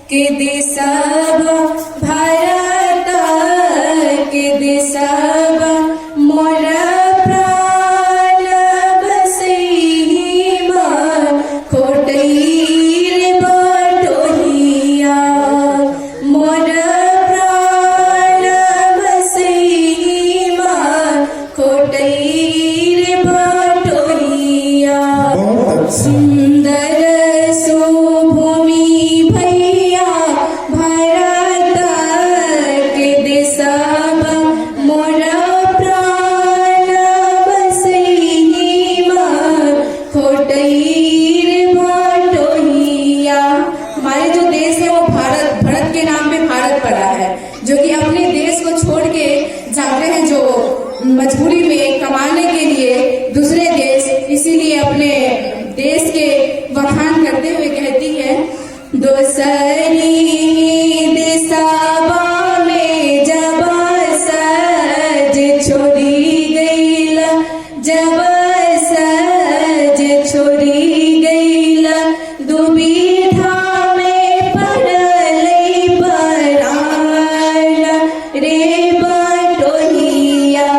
के देशब भारत के देशब मोर प्राण बसैहिमा खोटैर बटोहिया मोर प्राण बसैहिमा खोटैर बटोहिया सुंदर सुभूमि भैया भारत के देशब मोर प्राण बसैहिमा खोटैर बटोहिया। हमारे जो देश है वो भारत के नाम पे भारत पड़ा है, जो कि अपने देश को छोड़ के जाते हैं जो मजबूरी में कमाने के लिए दूसरे देश, इसीलिए अपने देश के बखान करते हुए कहती है दोसरी देशवा में जब सज छोड़ी गईल जब सज छोड़ी गईल दुविधा में पड़लै परान रे बटोहिया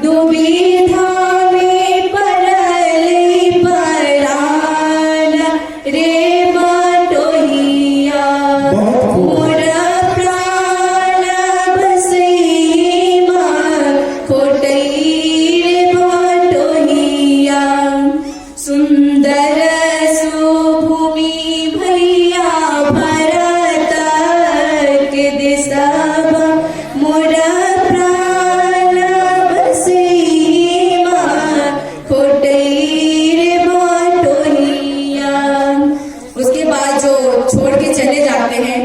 दुविधा में पड़लै परान रे बटोहिया मोर प्राण बसैहिमा खोटैर बटोहिया। सुंदर सुभूमि भैया भारत के देशब मोर प्राण बसैहिमा खोटैर बटोहिया। उसके बाद जो छोड़ के चले जाते हैं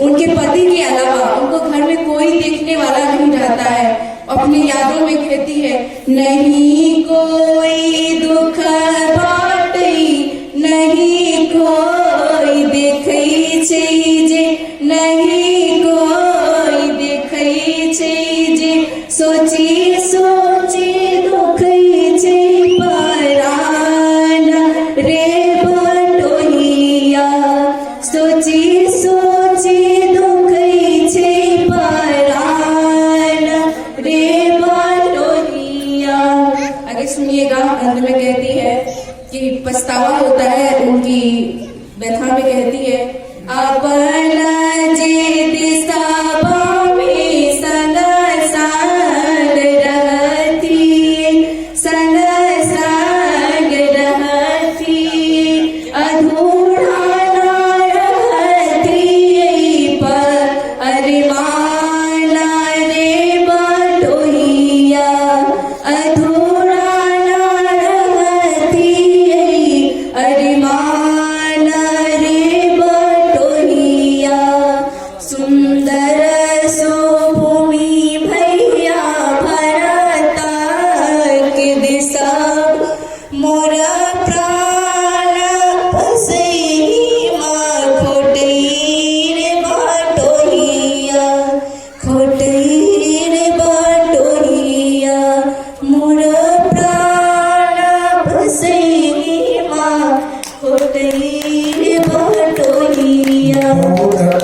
उनके पति के अलावा उनको घर में कोई देखने वाला नहीं रहता है। अपनी यादों में कहती है नहीं कोई दुख बाटै नहीं कोई देखै छै जे नहीं कोई देखै छै जे सोची सोची दुखै छै परान रे बटोहिया सोची सोची दुखै छै परान रे बटोहिया। आगे सुनिएगा, अंत में कहती है कि पछतावा होता है उनकी व्यथा में कहती है